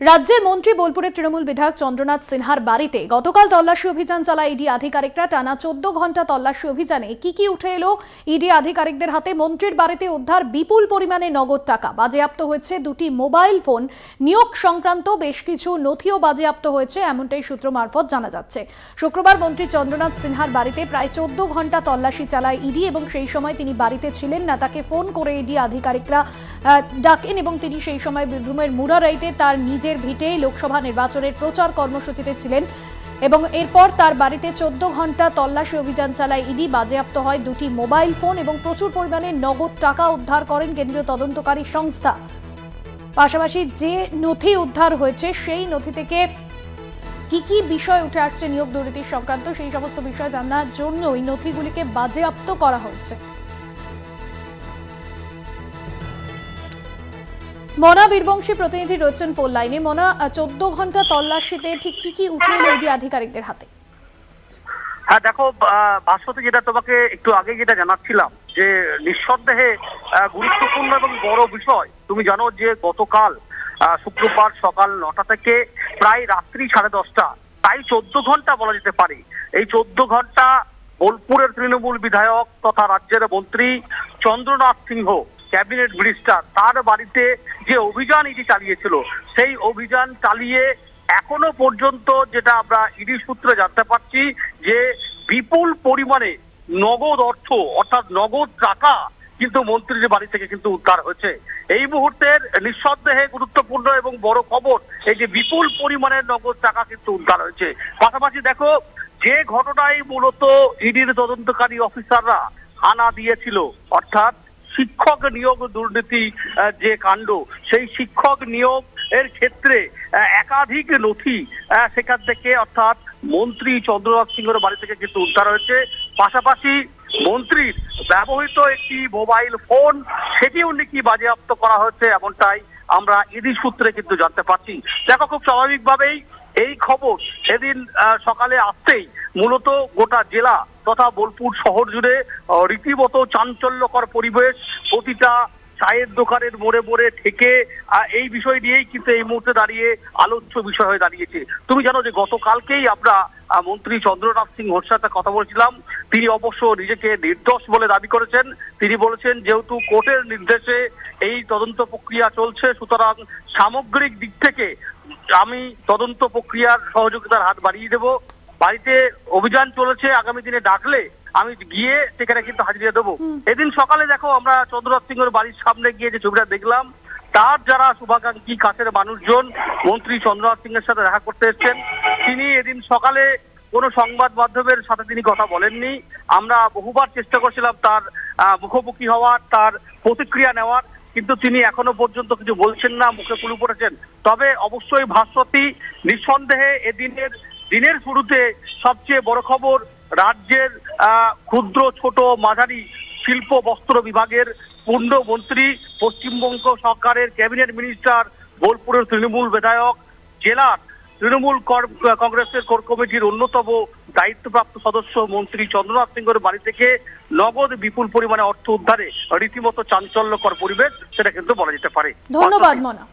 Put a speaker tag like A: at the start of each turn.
A: রাজ্যের মন্ত্রী বোলপুরের তৃণমূল বিধায়ক চন্দ্রনাথ সিনহার বাড়িতে গতকাল তল্লাশি অভিযান চালায় ইডি আধিকারিকরা। টানা 14 ঘন্টা তল্লাশি অভিযানে কি উঠে এলো ইডি আধিকারিকদের হাতে? মন্ত্রীর বাড়িতে উদ্ধার বিপুল পরিমাণে নগদ টাকা, বাজেয়াপ্ত হয়েছে দুটি মোবাইল ফোন, নিয়োগ সংক্রান্ত বেশ কিছু নথিও বাজেয়াপ্ত হয়েছে, এমনটাই সূত্র মারফত জানা যাচ্ছে। শুক্রবার মন্ত্রী চন্দ্রনাথ সিনহার বাড়িতে প্রায় 14 ঘন্টা তল্লাশি চালায় ইডি এবং সেই সময় তিনি বাড়িতে ছিলেন না। তাকে ফোন করে ইডি আধিকারিকরা ডাকেন এবং তিনি সেই সময় বীরভূমের মুরারাইতে তার নিজের ভিটে লোকসভা নির্বাচনের প্রচার কর্মসূচিতে ছিলেন এবং এরপর তার বাড়িতে 14 ঘন্টা তল্লাশি অভিযান চালায় ইডি। বাজেয়াপ্ত হয় দুটি মোবাইল ফোন এবং প্রচুর পরিমাণে নগদ টাকা উদ্ধার করেন কেন্দ্রীয় তদন্তকারী সংস্থা। পাশাপাশি যে নথি উদ্ধার হয়েছে সেই নথি থেকে কি বিষয় উঠে আসছে নিয়োগ দুর্নীতির সংক্রান্ত, সেই সমস্ত বিষয় জানার জন্য এই নথিগুলিকে বাজেয়াপ্ত করা হয়েছে। মনা বীরবংশী প্রতিনিধি রয়েছেন ফোন লাইনে। মনা, 14 ঘন্টা তল্লাশিতে ঠিক কি উঠে এলো ইডি আধিকারিকদের হাতে?
B: হ্যাঁ দেখো, ভাস্বতী, যেটা তোমাকে একটু আগে যেটা জানাচ্ছিলাম যে নিঃসন্দেহে গুরুত্বপূর্ণ এবং বড় বিষয়। তুমি জানো যে গতকাল শুক্রবার সকাল 9টা থেকে প্রায় রাত্রি 10:30, তাই 14 ঘন্টা বলা যেতে পারে। এই 14 ঘন্টা বোলপুরের তৃণমূল বিধায়ক তথা রাজ্যের মন্ত্রী চন্দ্রনাথ সিংহ, ক্যাবিনেট মিনিস্টার, তার বাড়িতে যে অভিযান ইডি চালিয়েছিল, সেই অভিযান চালিয়ে এখনো পর্যন্ত যেটা আমরা ইডি সূত্রে জানতে পারছি যে বিপুল পরিমাণে নগদ অর্থ অর্থাৎ নগদ টাকা কিন্তু মন্ত্রীর বাড়ি থেকে কিন্তু উদ্ধার হয়েছে। এই মুহূর্তের নিঃসন্দেহে গুরুত্বপূর্ণ এবং বড় খবর এই যে বিপুল পরিমাণের নগদ টাকা কিন্তু উদ্ধার হয়েছে। পাশাপাশি দেখো, যে ঘটনায় মূলত ইডির তদন্তকারী অফিসাররা হানা দিয়েছিল, অর্থাৎ শিক্ষক নিয়োগ দুর্নীতি যে কাণ্ড, সেই শিক্ষক নিয়োগ এর ক্ষেত্রে একাধিক নথি সেখান থেকে অর্থাৎ মন্ত্রী চন্দ্রনাথ সিংহের বাড়ি থেকে কিন্তু উদ্ধার হয়েছে। পাশাপাশি মন্ত্রীর ব্যবহৃত একটি মোবাইল ফোন, সেটিও নাকি বাজেয়াপ্ত করা হয়েছে, এমনটাই আমরা ইডি সূত্রে কিন্তু জানতে পারছি। দেখো, খুব স্বাভাবিকভাবেই এই খবর সেদিন সকালে আসতেই মূলত গোটা জেলা তথা বোলপুর শহর জুড়ে রীতিমতো চাঞ্চল্যকর পরিবেশ। প্রতিটা চায়ের দোকানের মোড়ে মোড়ে থেকে এই বিষয় নিয়েই কিন্তু এই মুহূর্তে দাঁড়িয়ে আলোচ্য বিষয় হয়ে দাঁড়িয়েছে। তুমি জানো যে গতকালকেই আমরা মন্ত্রী চন্দ্রনাথ সিংহর সাথে কথা বলছিলাম। তিনি অবশ্য নিজেকে নির্দোষ বলে দাবি করেছেন। তিনি বলেছেন যেহেতু কোর্টের নির্দেশে এই তদন্ত প্রক্রিয়া চলছে, সুতরাং সামগ্রিক দিক থেকে আমি তদন্ত প্রক্রিয়ার সহযোগিতার হাত বাড়িয়ে দেব। বাড়িতে অভিযান চলেছে, আগামী দিনে ডাকলে আমি গিয়ে সেখানে কিন্তু হাজিরা দেবো। এদিন সকালে দেখো, আমরা চন্দ্রনাথ সিংহের বাড়ির সামনে গিয়ে যে ছবিটা দেখলাম, তার যারা শুভাকাঙ্ক্ষী কাছের মানুষজন মন্ত্রী চন্দ্রনাথ সিংহের সাথে দেখা করতে এসেছেন, তিনি এদিন সকালে কোনো সংবাদ মাধ্যমের সাথে তিনি কথা বলেননি। আমরা বহুবার চেষ্টা করছিলাম তার মুখোমুখি হওয়ার, তার প্রতিক্রিয়া নেওয়ার, কিন্তু তিনি এখনো পর্যন্ত কিছু বলছেন না, মুখে কুলু পড়েছেন। তবে অবশ্যই ভাস্বতী, নিঃসন্দেহে দিনের শুরুতে সবচেয়ে বড় খবর, রাজ্যের ক্ষুদ্র ছোট মাঝারি শিল্প বস্ত্র বিভাগের পূর্ণমন্ত্রী, পশ্চিমবঙ্গ সরকারের ক্যাবিনেট মিনিস্টার, বোলপুরের তৃণমূল বিধায়ক, জেলার তৃণমূল কংগ্রেসের কোর কমিটির অন্যতম দায়িত্বপ্রাপ্ত সদস্য মন্ত্রী চন্দ্রনাথ সিংহের বাড়ি থেকে নগদ বিপুল পরিমাণে অর্থ উদ্ধারে রীতিমতো চাঞ্চল্যকর পরিবেশ, সেটা কিন্তু বলা যেতে পারে।
A: ধন্যবাদ মনা।